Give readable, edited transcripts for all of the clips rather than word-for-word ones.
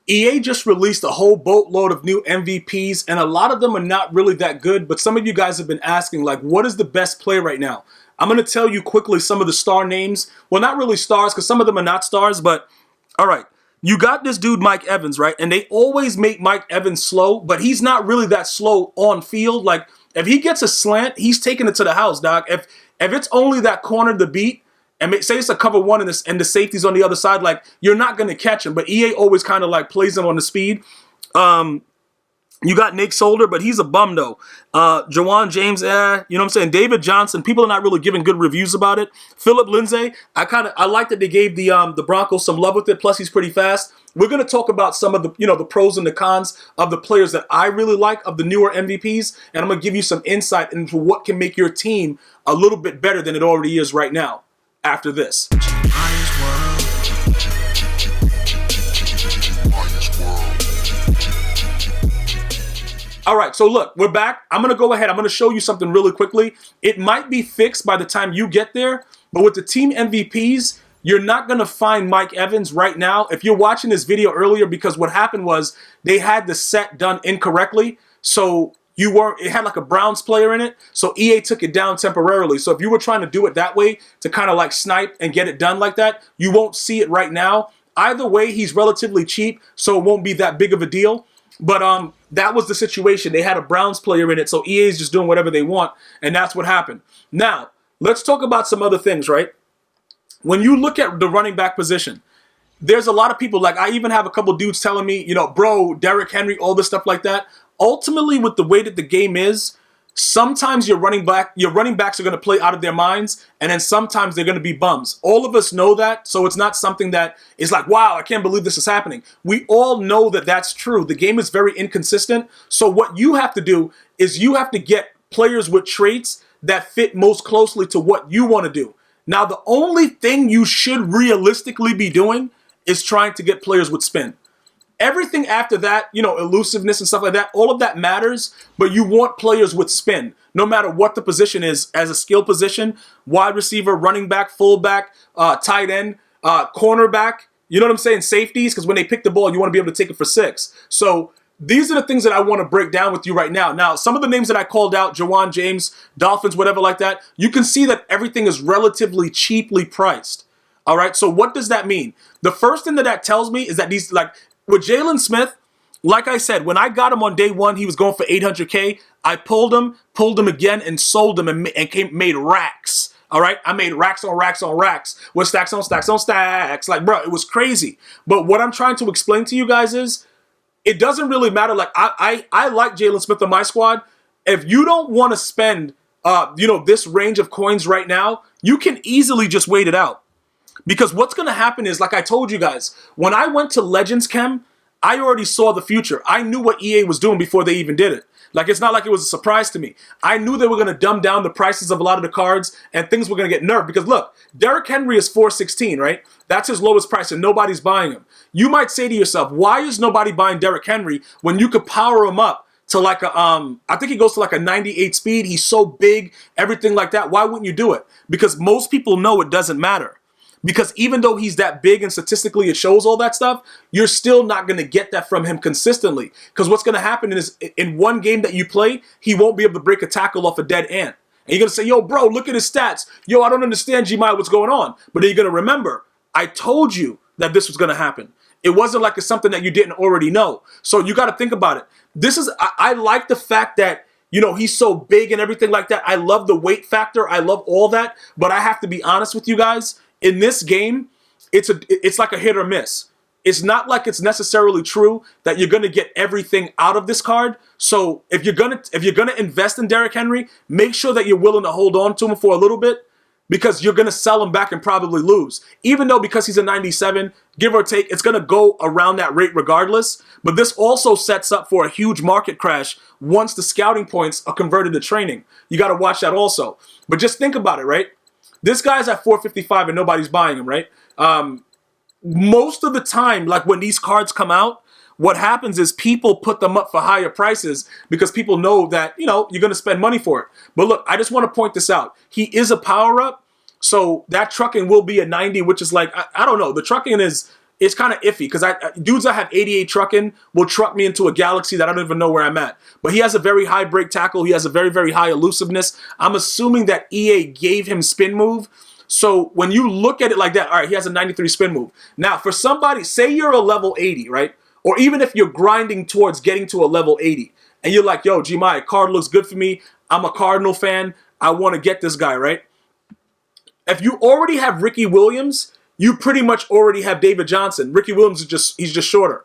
EA just released a whole boatload of new MVPs, and a lot of them are not really that good, but some of you guys have been asking, like, what is the best play right now? I'm going to tell you quickly some of the star names. Well, not really stars, because some of them are not stars, but all right. You got this dude, Mike Evans, right? And they always make Mike Evans slow, but he's not really that slow on field. Like, if he gets a slant, he's taking it to the house, Doc. If it's only that corner to beat, and say it's a cover one and the safety's on the other side, like, you're not going to catch him. But EA always kind of like plays him on the speed. You got Nick Solder, but he's a bum, though. Jawan James, you know what I'm saying? David Johnson, people are not really giving good reviews about it. Philip Lindsay, I like that they gave the Broncos some love with it, plus he's pretty fast. We're going to talk about some of the, the pros and the cons of the players that I really like, of the newer MVPs, and I'm going to give you some insight into what can make your team a little bit better than it already is right now after this. All right, so look, we're back. I'm going to go ahead. I'm going to show you something really quickly. It might be fixed by the time you get there, but with the team MVPs, you're not going to find Mike Evans right now. If you're watching this video earlier, because what happened was they had the set done incorrectly, so it had like a Browns player in it, so EA took it down temporarily. So if you were trying to do it that way to kind of like snipe and get it done like that, you won't see it right now. Either way, he's relatively cheap, so it won't be that big of a deal. But that was the situation. They had a Browns player in it, so EA is just doing whatever they want, and that's what happened. Now, let's talk about some other things, right? When you look at the running back position, there's a lot of people, like I even have a couple dudes telling me, bro, Derrick Henry, all this stuff like that. Ultimately, with the way that the game is, sometimes your running backs are going to play out of their minds, and then sometimes they're going to be bums. All of us know that, so it's not something that is like, wow, I can't believe this is happening. We all know that that's true. The game is very inconsistent, so what you have to do is you have to get players with traits that fit most closely to what you want to do. Now, the only thing you should realistically be doing is trying to get players with spin. Everything after that, elusiveness and stuff like that, all of that matters, but you want players with spin, no matter what the position is, as a skill position, wide receiver, running back, fullback, tight end, cornerback, you know what I'm saying, safeties, because when they pick the ball, you want to be able to take it for 6. So these are the things that I want to break down with you right now. Now, some of the names that I called out, Jawan James, Dolphins, whatever like that, you can see that everything is relatively cheaply priced. All right, so what does that mean? The first thing that tells me is that these, like, with Jalen Smith, like I said, when I got him on day one, he was going for $800K. I pulled him again, and sold him and made racks. All right, I made racks on racks on racks with stacks on stacks on stacks. Like, bro, it was crazy. But what I'm trying to explain to you guys is, it doesn't really matter. Like, I like Jalen Smith on my squad. If you don't want to spend, this range of coins right now, you can easily just wait it out. Because what's going to happen is, like I told you guys, when I went to Legends Chem, I already saw the future. I knew what EA was doing before they even did it. Like, it's not like it was a surprise to me. I knew they were going to dumb down the prices of a lot of the cards, and things were going to get nerfed. Because look, Derrick Henry is $416, right? That's his lowest price, and nobody's buying him. You might say to yourself, why is nobody buying Derrick Henry when you could power him up to like a, I think he goes to like a 98 speed. He's so big, everything like that. Why wouldn't you do it? Because most people know it doesn't matter. Because even though he's that big and statistically it shows all that stuff, you're still not going to get that from him consistently. Because what's going to happen is, in one game that you play, he won't be able to break a tackle off a dead ant. And you're going to say, yo, bro, look at his stats. Yo, I don't understand, Gmias, what's going on. But then you're going to remember, I told you that this was going to happen. It wasn't like it's something that you didn't already know. So you got to think about it. I like the fact that, he's so big and everything like that. I love the weight factor. I love all that. But I have to be honest with you guys. In this game, it's like a hit or miss. It's not like it's necessarily true that you're going to get everything out of this card. So if you're gonna invest in Derrick Henry, make sure that you're willing to hold on to him for a little bit, because you're going to sell him back and probably lose. Even though, because he's a 97, give or take, it's going to go around that rate regardless. But this also sets up for a huge market crash once the scouting points are converted to training. You got to watch that also. But just think about it, right? This guy's at 455 and nobody's buying him, right? Most of the time, like when these cards come out, what happens is people put them up for higher prices because people know that, you're going to spend money for it. But look, I just want to point this out. He is a power-up, so that trucking will be a 90, which is like, I don't know. The trucking is it's kind of iffy because dudes that have 88 trucking will truck me into a galaxy that I don't even know where I'm at. But he has a very high break tackle. He has a very, very high elusiveness. I'm assuming that EA gave him spin move. So when you look at it like that, all right, he has a 93 spin move. Now, for somebody, say you're a level 80, right? Or even if you're grinding towards getting to a level 80, and you're like, yo, Gmias, card looks good for me. I'm a Cardinal fan. I want to get this guy, right? If you already have Ricky Williams, you pretty much already have David Johnson. Ricky Williams is he's just shorter.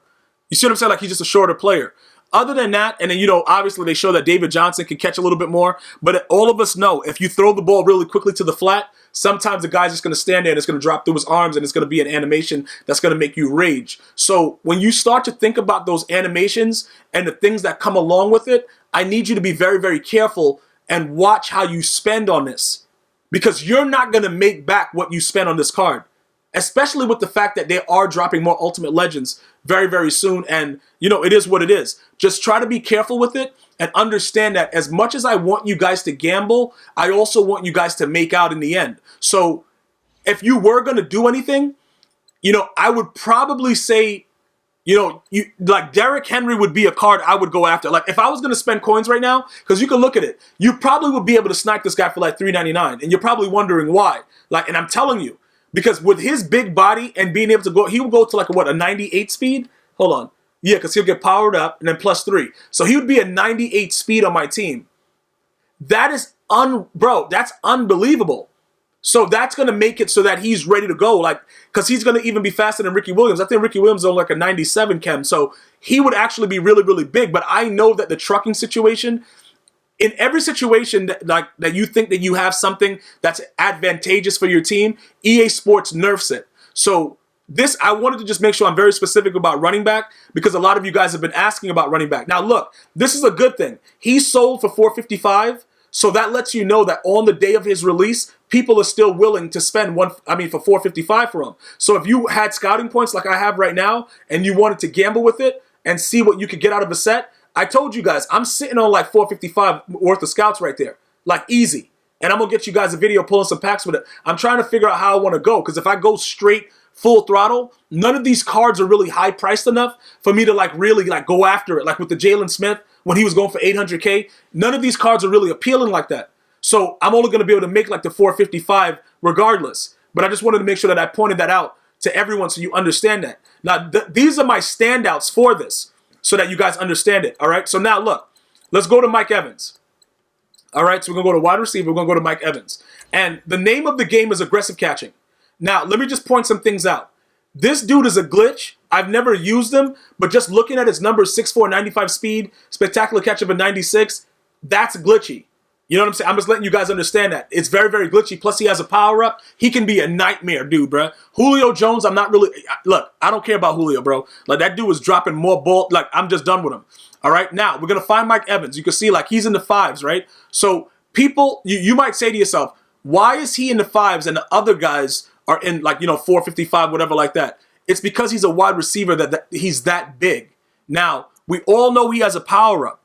You see what I'm saying? Like, he's just a shorter player. Other than that, and then, you know, obviously they show that David Johnson can catch a little bit more, but all of us know if you throw the ball really quickly to the flat, sometimes the guy's just going to stand there and it's going to drop through his arms and it's going to be an animation that's going to make you rage. So when you start to think about those animations and the things that come along with it, I need you to be very, very careful and watch how you spend on this, because you're not going to make back what you spent on this card, especially with the fact that they are dropping more Ultimate Legends very, very soon. And, you know, it is what it is. Just try to be careful with it and understand that as much as I want you guys to gamble, I also want you guys to make out in the end. So if you were going to do anything, you know, I would probably say, you know, like Derrick Henry would be a card I would go after. Like if I was going to spend coins right now, because you can look at it, you probably would be able to snipe this guy for like $3.99. And you're probably wondering why. Like, and I'm telling you, because with his big body and being able to go, he would go to like a 98 speed? Hold on. Yeah, because he'll get powered up and then +3. So he would be a 98 speed on my team. That is, bro, that's unbelievable. So that's going to make it so that he's ready to go. Like, because he's going to even be faster than Ricky Williams. I think Ricky Williams is on like a 97 chem. So he would actually be really, really big. But I know that the trucking situation, in every situation that you think that you have something that's advantageous for your team, EA Sports nerfs it. So this, I wanted to just make sure I'm very specific about running back, because a lot of you guys have been asking about running back. Now look, this is a good thing. He sold for $455, so that lets you know that on the day of his release, people are still willing to spend for $455 for him. So if you had scouting points like I have right now, and you wanted to gamble with it and see what you could get out of a set, I told you guys, I'm sitting on like $455 worth of scouts right there. Like easy. And I'm going to get you guys a video pulling some packs with it. I'm trying to figure out how I want to go, because if I go straight full throttle, none of these cards are really high priced enough for me to like really like go after it. Like with the Jalen Smith, when he was going for 800K, none of these cards are really appealing like that. So I'm only going to be able to make like the $455 regardless. But I just wanted to make sure that I pointed that out to everyone so you understand that. Now, these are my standouts for this, so that you guys understand it, all right? So now, look, let's go to Mike Evans. All right, so we're going to go to wide receiver. We're going to go to Mike Evans. And the name of the game is aggressive catching. Now, let me just point some things out. This dude is a glitch. I've never used him, but just looking at his numbers, 6'4", 95 speed, spectacular catch of a 96, that's glitchy. You know what I'm saying? I'm just letting you guys understand that. It's very, very glitchy. Plus, he has a power-up. He can be a nightmare, dude, bro. Julio Jones, I'm not really... Look, I don't care about Julio, bro. Like, that dude was dropping more ball. Like, I'm just done with him. All right? Now, we're going to find Mike Evans. You can see, like, he's in the 5s, right? So, people, you might say to yourself, why is he in the 5s and the other guys are in, like, you know, 455, whatever like that? It's because he's a wide receiver that he's that big. Now, we all know he has a power-up.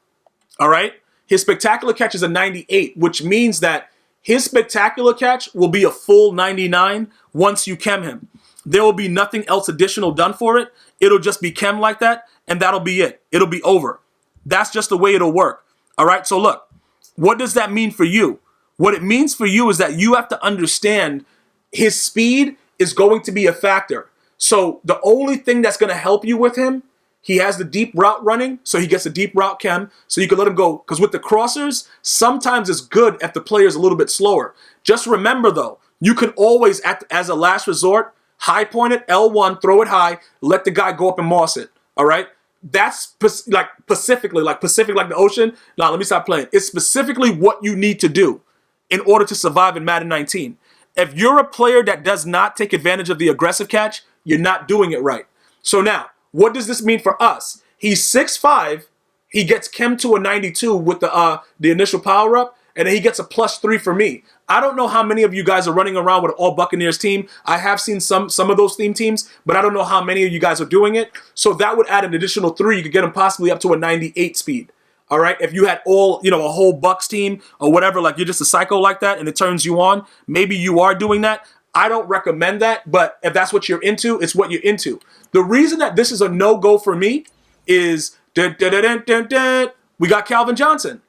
All right? His spectacular catch is a 98, which means that his spectacular catch will be a full 99 once you chem him. There will be nothing else additional done for it. It'll just be chem like that, and that'll be it. It'll be over. That's just the way it'll work. All right, so look, what does that mean for you? What it means for you is that you have to understand his speed is going to be a factor. So the only thing that's going to help you with him, he has the deep route running, so he gets a deep route chem, so you can let him go. Because with the crossers, sometimes it's good if the player's a little bit slower. Just remember, though, you can always, as a last resort, high point it, L1, throw it high, let the guy go up and moss it, all right? That's like Pacific like the ocean. Now, let me stop playing. It's specifically what you need to do in order to survive in Madden 19. If you're a player that does not take advantage of the aggressive catch, you're not doing it right. So now, what does this mean for us? He's 6'5", he gets chem to a 92 with the initial power up, and then he gets a +3 for me. I don't know how many of you guys are running around with an all Buccaneers team. I have seen some of those theme teams, but I don't know how many of you guys are doing it. So that would add an additional 3. You could get him possibly up to a 98 speed. All right, if you had all, you know, a whole Bucs team or whatever, like you're just a psycho like that and it turns you on, maybe you are doing that. I don't recommend that, but if that's what you're into, it's what you're into. The reason that this is a no-go for me is we got Calvin Johnson.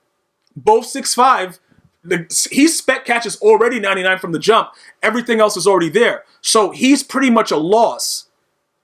Both 6'5". He's spec catches already 99 from the jump. Everything else is already there. So he's pretty much a loss.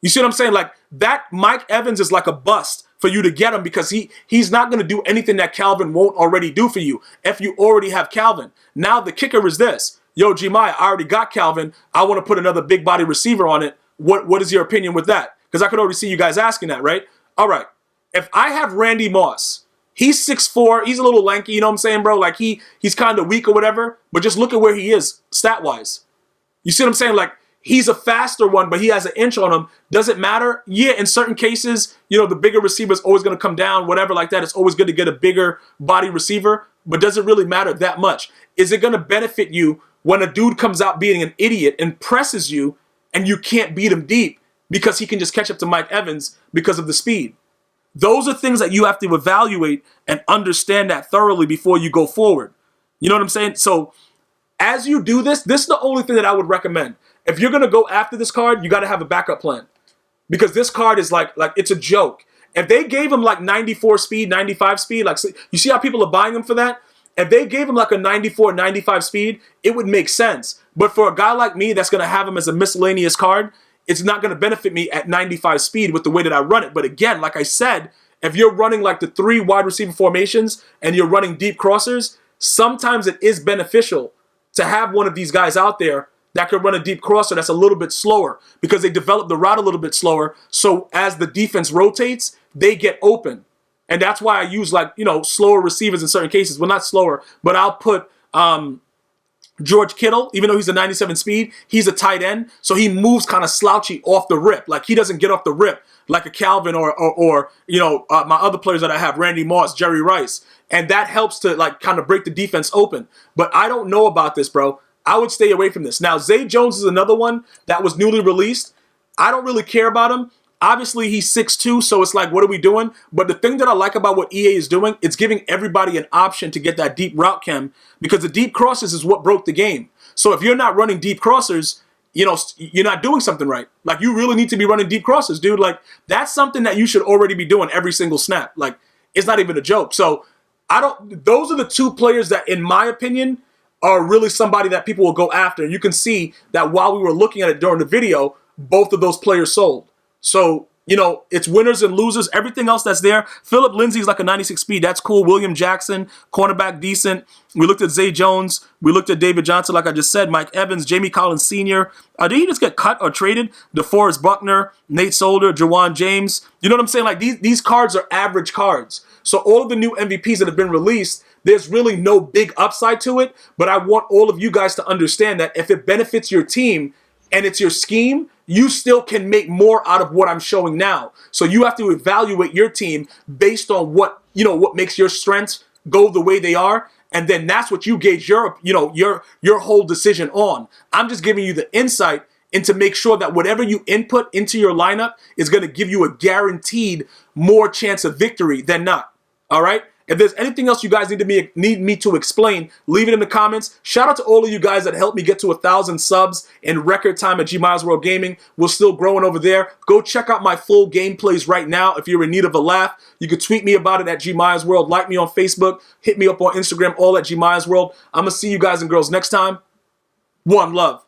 You see what I'm saying? Like, that Mike Evans is like a bust for you to get him because he's not going to do anything that Calvin won't already do for you if you already have Calvin. Now the kicker is this. Yo, Gmias, I already got Calvin. I want to put another big body receiver on it. What is your opinion with that? Because I could already see you guys asking that, right? All right. If I have Randy Moss, he's 6'4", he's a little lanky, you know what I'm saying, bro? Like, he's kind of weak or whatever, but just look at where he is stat-wise. You see what I'm saying? Like, he's a faster one, but he has an inch on him. Does it matter? Yeah, in certain cases, you know, the bigger receiver is always going to come down, whatever like that. It's always good to get a bigger body receiver, but does it really matter that much? Is it going to benefit you when a dude comes out being an idiot and presses you and you can't beat him deep because he can just catch up to Mike Evans because of the speed? Those are things that you have to evaluate and understand that thoroughly before you go forward. You know what I'm saying? So as you do this, this is the only thing that I would recommend. If you're going to go after this card, you got to have a backup plan because this card is like it's a joke. If they gave him like 94 speed, 95 speed, like you see how people are buying him for that? If they gave him like a 94, 95 speed, it would make sense. But for a guy like me that's going to have him as a miscellaneous card, it's not going to benefit me at 95 speed with the way that I run it. But again, like I said, if you're running like the 3 wide receiver formations and you're running deep crossers, sometimes it is beneficial to have one of these guys out there that could run a deep crosser that's a little bit slower because they develop the route a little bit slower. So as the defense rotates, they get open. And that's why I use, like, you know, slower receivers in certain cases. Well, not slower, but I'll put George Kittle, even though he's a 97 speed, he's a tight end. So he moves kind of slouchy off the rip. Like, he doesn't get off the rip like a Calvin or you know, my other players that I have, Randy Moss, Jerry Rice. And that helps to, like, kind of break the defense open. But I don't know about this, bro. I would stay away from this. Now, Zay Jones is another one that was newly released. I don't really care about him. Obviously, he's 6'2", so it's like, what are we doing? But the thing that I like about what EA is doing, it's giving everybody an option to get that deep route chem because the deep crosses is what broke the game. So if you're not running deep crossers, you know, you're not doing something right. Like, you really need to be running deep crosses, dude. Like, that's something that you should already be doing every single snap. Like, it's not even a joke. So those are the 2 players that, in my opinion, are really somebody that people will go after. And you can see that while we were looking at it during the video, both of those players sold. So, you know, it's winners and losers. Everything else that's there. Philip Lindsay's like a 96 speed. That's cool. William Jackson, cornerback, decent. We looked at Zay Jones. We looked at David Johnson, like I just said. Mike Evans, Jamie Collins Sr. Did he just get cut or traded? DeForest Buckner, Nate Solder, Jawan James. You know what I'm saying? Like, these cards are average cards. So all of the new MVPs that have been released, there's really no big upside to it. But I want all of you guys to understand that if it benefits your team and it's your scheme, you still can make more out of what I'm showing now. So you have to evaluate your team based on what makes your strengths go the way they are. And then that's what you gauge your whole decision on. I'm just giving you the insight into make sure that whatever you input into your lineup is going to give you a guaranteed more chance of victory than not. All right? If there's anything else you guys need me to explain, leave it in the comments. Shout out to all of you guys that helped me get to 1,000 subs in record time at GmiasWorld Gaming. We're still growing over there. Go check out my full gameplays right now. If you're in need of a laugh, you can tweet me about it at GmiasWorld. Like me on Facebook. Hit me up on Instagram, all at GmiasWorld. I'm going to see you guys and girls next time. One love.